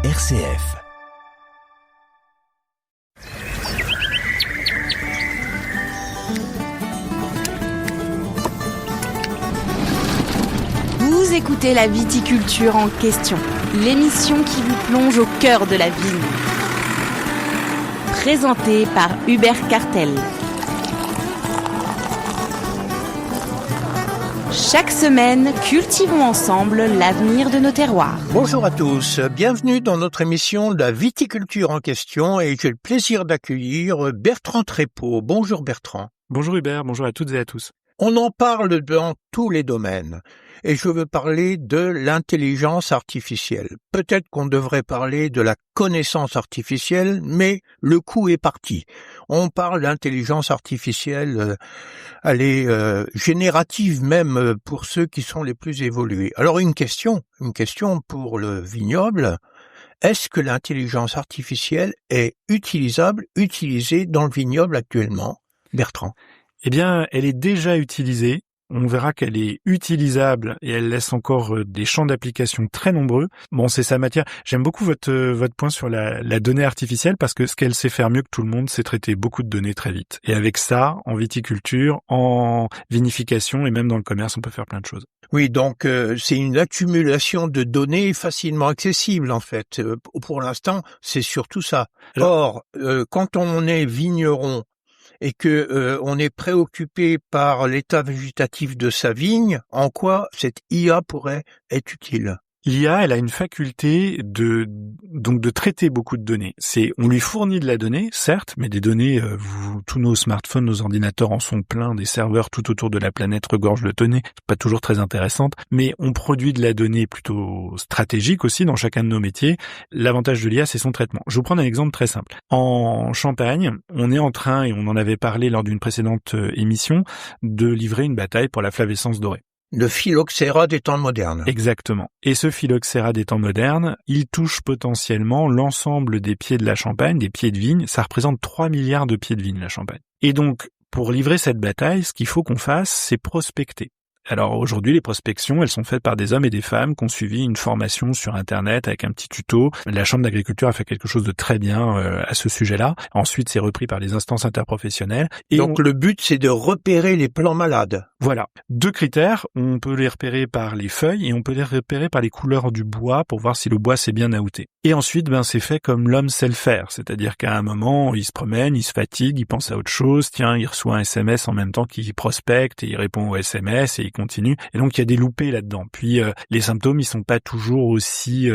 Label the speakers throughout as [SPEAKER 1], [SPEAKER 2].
[SPEAKER 1] RCF.
[SPEAKER 2] Vous écoutez la viticulture en question, l'émission qui vous plonge au cœur de la vigne. Présentée par Hubert Cartel. Chaque semaine, cultivons ensemble l'avenir de nos terroirs.
[SPEAKER 3] Bonjour à tous, bienvenue dans notre émission La viticulture en question et j'ai le plaisir d'accueillir Bertrand Trépeau. Bonjour Bertrand.
[SPEAKER 4] Bonjour Hubert, bonjour à toutes et à tous.
[SPEAKER 3] On en parle dans tous les domaines et je veux parler de l'intelligence artificielle. Peut-être qu'on devrait parler de la connaissance artificielle, mais le coup est parti. On parle d'intelligence artificielle, générative même pour ceux qui sont les plus évolués. Alors une question pour le vignoble. Est-ce que l'intelligence artificielle est utilisée dans le vignoble actuellement, Bertrand?
[SPEAKER 4] Eh bien, elle est déjà utilisée. On verra qu'elle est utilisable et elle laisse encore des champs d'application très nombreux. Bon, c'est sa matière. J'aime beaucoup votre point sur la donnée artificielle parce que ce qu'elle sait faire mieux que tout le monde, c'est traiter beaucoup de données très vite. Et avec ça, en viticulture, en vinification et même dans le commerce, on peut faire plein de choses.
[SPEAKER 3] Oui, donc c'est une accumulation de données facilement accessibles en fait. Pour l'instant, c'est surtout ça. Or, quand on est vigneron, et que on est préoccupé par l'état végétatif de sa vigne, en quoi cette IA pourrait être utile?
[SPEAKER 4] L'IA, elle a une faculté de traiter beaucoup de données. On lui fournit de la donnée, certes, mais des données, tous nos smartphones, nos ordinateurs en sont pleins, des serveurs tout autour de la planète regorgent de données, c'est pas toujours très intéressante, mais on produit de la donnée plutôt stratégique aussi dans chacun de nos métiers. L'avantage de l'IA, c'est son traitement. Je vous prends un exemple très simple. En Champagne, on est en train, et on en avait parlé lors d'une précédente émission, de livrer une bataille pour la flavescence dorée.
[SPEAKER 3] Le phylloxéra des temps modernes.
[SPEAKER 4] Exactement. Et ce phylloxéra des temps modernes, il touche potentiellement l'ensemble des pieds de la Champagne, des pieds de vigne. Ça représente 3 milliards de pieds de vigne, la Champagne. Et donc, pour livrer cette bataille, ce qu'il faut qu'on fasse, c'est prospecter. Alors aujourd'hui, les prospections, elles sont faites par des hommes et des femmes qui ont suivi une formation sur Internet avec un petit tuto. La Chambre d'agriculture a fait quelque chose de très bien à ce sujet-là. Ensuite, c'est repris par les instances interprofessionnelles. Et
[SPEAKER 3] donc le but, c'est de repérer les plants malades.
[SPEAKER 4] Voilà. 2 critères. On peut les repérer par les feuilles et on peut les repérer par les couleurs du bois pour voir si le bois s'est bien outé. Et ensuite, c'est fait comme l'homme sait le faire. C'est-à-dire qu'à un moment, il se promène, il se fatigue, il pense à autre chose. Tiens, il reçoit un SMS en même temps qu'il prospecte et il répond au SMS et il continue. Et donc, il y a des loupés là-dedans. Puis, les symptômes, ils sont pas toujours aussi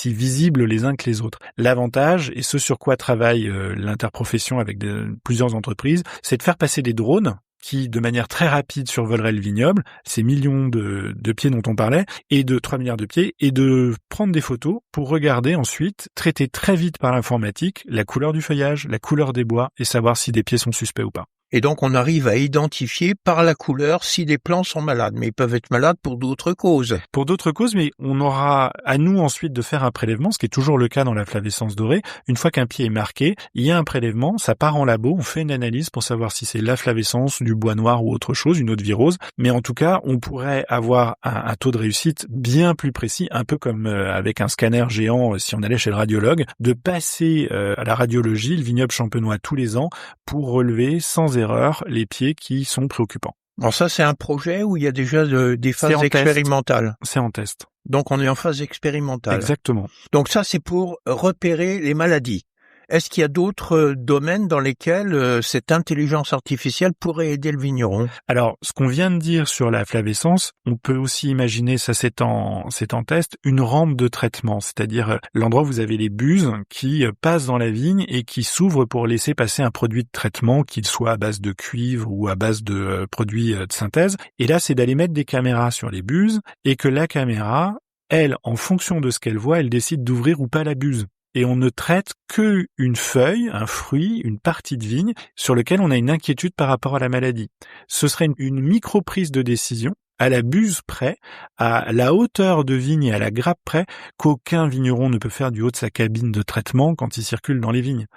[SPEAKER 4] visibles les uns que les autres. L'avantage, et ce sur quoi travaille l'interprofession avec plusieurs entreprises, c'est de faire passer des drones qui, de manière très rapide, survoleraient le vignoble, ces millions de pieds dont on parlait, et de 3 milliards de pieds, et de prendre des photos pour regarder ensuite, traiter très vite par l'informatique, la couleur du feuillage, la couleur des bois, et savoir si des pieds sont suspects ou pas.
[SPEAKER 3] Et donc, on arrive à identifier par la couleur si des plants sont malades. Mais ils peuvent être malades pour d'autres causes.
[SPEAKER 4] Pour d'autres causes, mais on aura à nous ensuite de faire un prélèvement, ce qui est toujours le cas dans la flavescence dorée. Une fois qu'un pied est marqué, il y a un prélèvement, ça part en labo, on fait une analyse pour savoir si c'est la flavescence, du bois noir ou autre chose, une autre virose. Mais en tout cas, on pourrait avoir un taux de réussite bien plus précis, un peu comme avec un scanner géant si on allait chez le radiologue, de passer à la radiologie, le vignoble champenois tous les ans, pour relever sans erreur les pieds qui sont préoccupants.
[SPEAKER 3] Alors ça, c'est un projet où il y a déjà des phases expérimentales.
[SPEAKER 4] C'est en test.
[SPEAKER 3] Donc on est en phase expérimentale.
[SPEAKER 4] Exactement.
[SPEAKER 3] Donc ça, c'est pour repérer les maladies. Est-ce qu'il y a d'autres domaines dans lesquels cette intelligence artificielle pourrait aider le vigneron?
[SPEAKER 4] Alors, ce qu'on vient de dire sur la flavescence, on peut aussi imaginer, ça c'est en test, une rampe de traitement, c'est-à-dire l'endroit où vous avez les buses qui passent dans la vigne et qui s'ouvrent pour laisser passer un produit de traitement, qu'il soit à base de cuivre ou à base de produits de synthèse. Et là, c'est d'aller mettre des caméras sur les buses et que la caméra, elle, en fonction de ce qu'elle voit, elle décide d'ouvrir ou pas la buse. Et on ne traite que une feuille, un fruit, une partie de vigne sur lequel on a une inquiétude par rapport à la maladie. Ce serait une micro-prise de décision à la buse près, à la hauteur de vigne et à la grappe près, qu'aucun vigneron ne peut faire du haut de sa cabine de traitement quand il circule dans les vignes.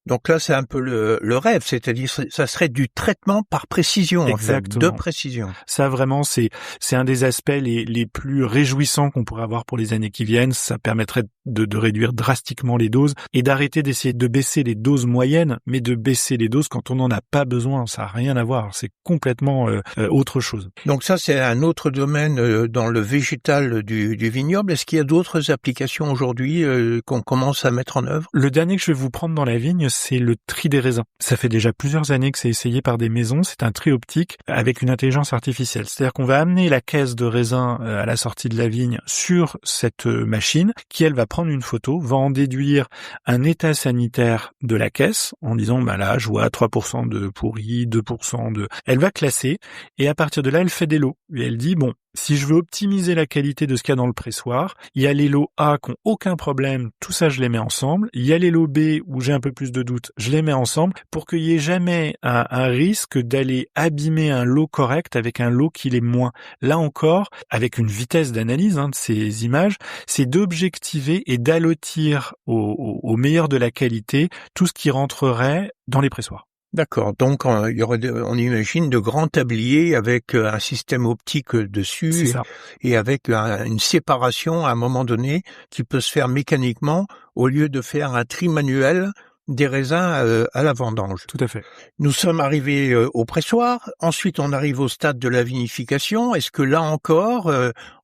[SPEAKER 3] Donc là, c'est un peu le rêve, c'est-à-dire ça serait du traitement par précision,
[SPEAKER 4] Exactement.
[SPEAKER 3] en fait, de précision.
[SPEAKER 4] Ça vraiment, c'est un des aspects les plus réjouissants qu'on pourrait avoir pour les années qui viennent. Ça permettrait de réduire drastiquement les doses et d'arrêter d'essayer de baisser les doses moyennes, mais de baisser les doses quand on n'en a pas besoin. Ça n'a rien à voir. C'est complètement autre chose.
[SPEAKER 3] Donc ça, c'est un autre domaine dans le végétal du vignoble. Est-ce qu'il y a d'autres applications aujourd'hui qu'on commence à mettre en œuvre?
[SPEAKER 4] Le dernier que je vais vous prendre dans la vigne, c'est le tri des raisins. Ça fait déjà plusieurs années que c'est essayé par des maisons. C'est un tri optique avec une intelligence artificielle. C'est-à-dire qu'on va amener la caisse de raisins à la sortie de la vigne sur cette machine qui, elle, va prendre une photo, va en déduire un état sanitaire de la caisse en disant, bah là, je vois 3% de pourri, 2% de... Elle va classer et à partir de là, elle fait des lots. Et elle dit, bon, si je veux optimiser la qualité de ce qu'il y a dans le pressoir, il y a les lots A qui n'ont aucun problème, tout ça je les mets ensemble. Il y a les lots B où j'ai un peu plus de doute, je les mets ensemble pour qu'il n'y ait jamais un risque d'aller abîmer un lot correct avec un lot qui l'est moins. Là encore, avec une vitesse d'analyse de ces images, c'est d'objectiver et d'allotir au meilleur de la qualité tout ce qui rentrerait dans les pressoirs.
[SPEAKER 3] D'accord. Donc, il y aurait, on imagine, de grands tabliers avec un système optique dessus et avec une séparation à un moment donné qui peut se faire mécaniquement au lieu de faire un tri manuel des raisins à la vendange.
[SPEAKER 4] Tout à fait.
[SPEAKER 3] Nous sommes arrivés au pressoir. Ensuite, on arrive au stade de la vinification. Est-ce que là encore,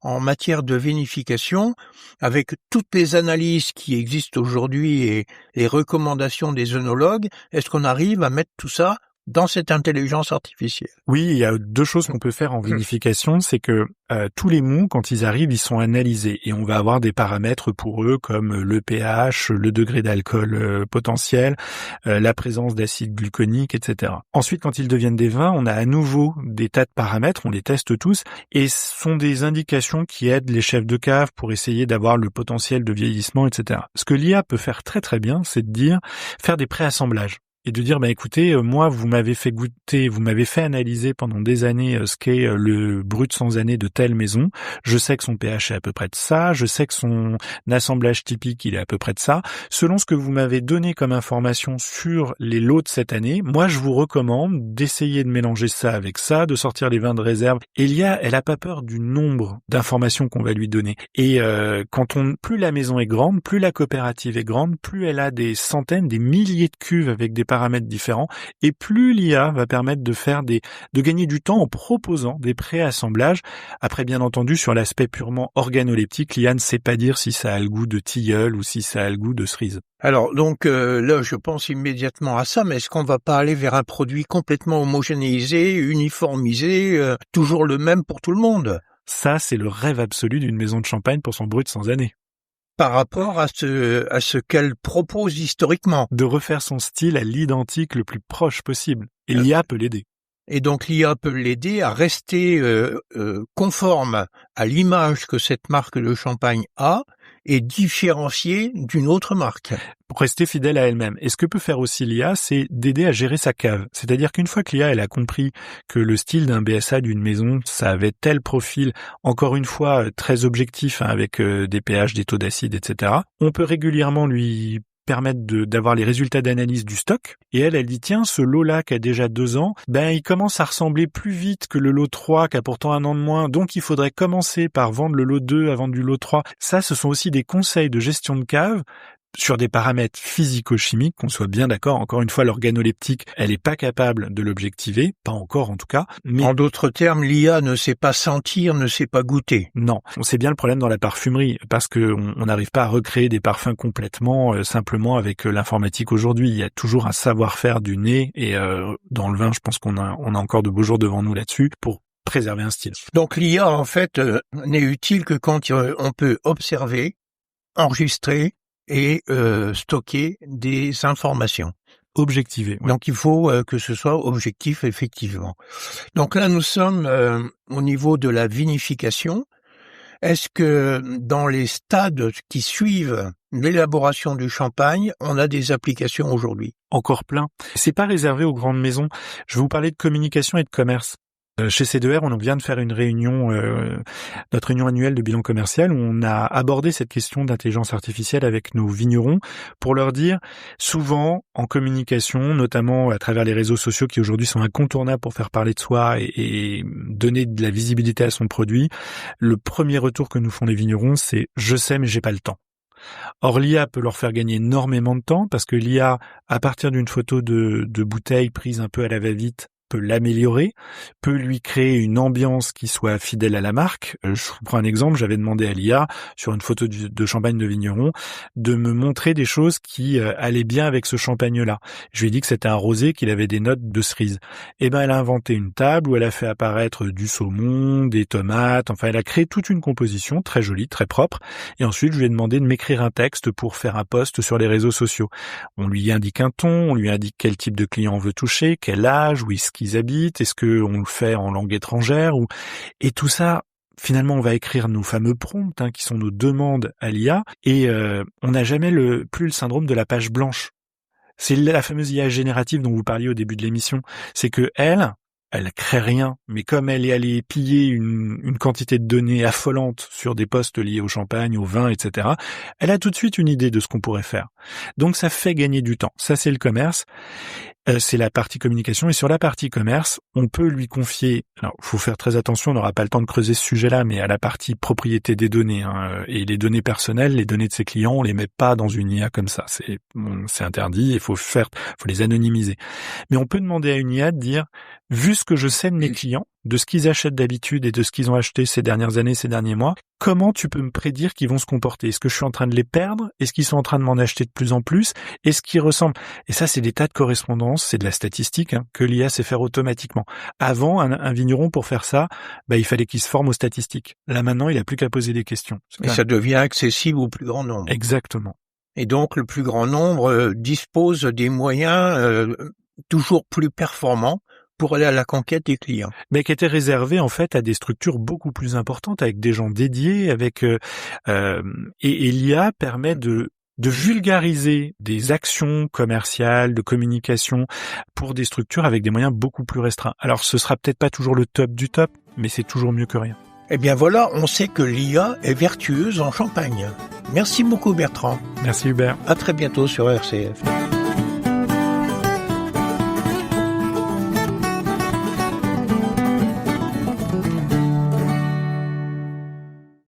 [SPEAKER 3] en matière de vinification, avec toutes les analyses qui existent aujourd'hui et les recommandations des œnologues, est-ce qu'on arrive à mettre tout ça dans cette intelligence artificielle?
[SPEAKER 4] Oui, il y a deux choses qu'on peut faire en vinification, c'est que tous les mous, quand ils arrivent, ils sont analysés et on va avoir des paramètres pour eux comme le pH, le degré d'alcool potentiel, la présence d'acide gluconique, etc. Ensuite, quand ils deviennent des vins, on a à nouveau des tas de paramètres, on les teste tous et ce sont des indications qui aident les chefs de cave pour essayer d'avoir le potentiel de vieillissement, etc. Ce que l'IA peut faire très très bien, c'est de faire des préassemblages. Et de dire, écoutez, moi, vous m'avez fait goûter, vous m'avez fait analyser pendant des années ce qu'est le brut sans année de telle maison. Je sais que son pH est à peu près de ça. Je sais que son assemblage typique, il est à peu près de ça. Selon ce que vous m'avez donné comme information sur les lots de cette année, moi, je vous recommande d'essayer de mélanger ça avec ça, de sortir les vins de réserve. Et elle a pas peur du nombre d'informations qu'on va lui donner. Et plus la maison est grande, plus la coopérative est grande, plus elle a des centaines, des milliers de cuves avec des paramètres différents et plus l'IA va permettre de gagner du temps en proposant des préassemblages. Après, bien entendu, sur l'aspect purement organoleptique, l'IA ne sait pas dire si ça a le goût de tilleul ou si ça a le goût de cerise.
[SPEAKER 3] Alors donc là, je pense immédiatement à ça, mais est-ce qu'on va pas aller vers un produit complètement homogénéisé, uniformisé, toujours le même pour tout le monde?
[SPEAKER 4] Ça, c'est le rêve absolu d'une maison de champagne pour son brut sans année.
[SPEAKER 3] Par rapport à ce qu'elle propose historiquement.
[SPEAKER 4] De refaire son style à l'identique le plus proche possible. Et l'IA peut l'aider.
[SPEAKER 3] Et donc l'IA peut l'aider à rester conforme à l'image que cette marque de champagne a et différenciée d'une autre marque.
[SPEAKER 4] Pour rester fidèle à elle-même. Et ce que peut faire aussi l'IA, c'est d'aider à gérer sa cave. C'est-à-dire qu'une fois que l'IA elle a compris que le style d'un BSA d'une maison, ça avait tel profil, encore une fois très objectif, avec des pH, des taux d'acide, etc., on peut régulièrement lui permettre d'avoir les résultats d'analyse du stock. Et elle dit, tiens, ce lot-là qui a déjà 2 ans, il commence à ressembler plus vite que le lot 3 qui a pourtant 1 an de moins. Donc, il faudrait commencer par vendre le lot 2 avant du lot 3. Ça, ce sont aussi des conseils de gestion de cave sur des paramètres physico-chimiques, qu'on soit bien d'accord. Encore une fois, l'organoleptique, elle est pas capable de l'objectiver, pas encore en tout cas. Mais
[SPEAKER 3] en d'autres termes, l'IA ne sait pas sentir, ne sait pas goûter.
[SPEAKER 4] Non, c'est bien le problème dans la parfumerie, parce que on n'arrive pas à recréer des parfums complètement simplement avec l'informatique aujourd'hui. Il y a toujours un savoir-faire du nez, et dans le vin, je pense qu'on a encore de beaux jours devant nous là-dessus pour préserver un style.
[SPEAKER 3] Donc l'IA, en fait, n'est utile que quand on peut observer, enregistrer et stocker des informations.
[SPEAKER 4] Objectiver. Oui.
[SPEAKER 3] Donc il faut que ce soit objectif, effectivement. Donc là, nous sommes au niveau de la vinification. Est-ce que dans les stades qui suivent l'élaboration du champagne, on a des applications aujourd'hui?
[SPEAKER 4] Encore plein. C'est pas réservé aux grandes maisons. Je vais vous parler de communication et de commerce. Chez C2R, on vient de faire une réunion, notre réunion annuelle de bilan commercial, où on a abordé cette question d'intelligence artificielle avec nos vignerons pour leur dire, souvent en communication, notamment à travers les réseaux sociaux qui aujourd'hui sont incontournables pour faire parler de soi et donner de la visibilité à son produit, le premier retour que nous font les vignerons, c'est « je sais mais j'ai pas le temps ». Or, l'IA peut leur faire gagner énormément de temps parce que l'IA, à partir d'une photo de bouteille prise un peu à la va-vite, peut l'améliorer, peut lui créer une ambiance qui soit fidèle à la marque. Je vous prends un exemple, j'avais demandé à l'IA, sur une photo de champagne de vigneron, de me montrer des choses qui allaient bien avec ce champagne-là. Je lui ai dit que c'était un rosé, qu'il avait des notes de cerise. Et ben, elle a inventé une table où elle a fait apparaître du saumon, des tomates, enfin, elle a créé toute une composition très jolie, très propre. Et ensuite, je lui ai demandé de m'écrire un texte pour faire un post sur les réseaux sociaux. On lui indique un ton, on lui indique quel type de client on veut toucher, quel âge, où est-ce qu'ils habitent, est-ce qu'on le fait en langue étrangère, et tout ça, finalement, on va écrire nos fameux prompts, qui sont nos demandes à l'IA, et on n'a jamais plus le syndrome de la page blanche. C'est la fameuse IA générative dont vous parliez au début de l'émission. C'est que elle crée rien, mais comme elle est allée piller une quantité de données affolante sur des postes liés au champagne, au vin, etc., elle a tout de suite une idée de ce qu'on pourrait faire. Donc ça fait gagner du temps. Ça, c'est le commerce. C'est la partie communication. Et sur la partie commerce, on peut lui confier, alors faut faire très attention, on n'aura pas le temps de creuser ce sujet-là, mais à la partie propriété des données, et les données personnelles, les données de ses clients, on les met pas dans une IA comme ça. C'est interdit, il faut les anonymiser. Mais on peut demander à une IA de dire, vu ce que je sais de mes clients, de ce qu'ils achètent d'habitude et de ce qu'ils ont acheté ces dernières années, ces derniers mois, comment tu peux me prédire qu'ils vont se comporter? Est-ce que je suis en train de les perdre? Est-ce qu'ils sont en train de m'en acheter de plus en plus? Est-ce qu'ils ressemblent? Et ça, c'est des tas de correspondances, c'est de la statistique, que l'IA sait faire automatiquement. Avant, un vigneron, pour faire ça, il fallait qu'il se forme aux statistiques. Là, maintenant, il a plus qu'à poser des questions.
[SPEAKER 3] Et ça devient accessible au plus grand nombre.
[SPEAKER 4] Exactement.
[SPEAKER 3] Et donc, le plus grand nombre dispose des moyens toujours plus performants pour aller à la conquête des clients.
[SPEAKER 4] Mais qui était réservé en fait à des structures beaucoup plus importantes, avec des gens dédiés, et l'IA permet de vulgariser des actions commerciales, de communication pour des structures avec des moyens beaucoup plus restreints. Alors ce sera peut-être pas toujours le top du top, mais c'est toujours mieux que rien.
[SPEAKER 3] Eh bien voilà, on sait que l'IA est vertueuse en champagne. Merci beaucoup Bertrand.
[SPEAKER 4] Merci Hubert.
[SPEAKER 3] À très bientôt sur RCF.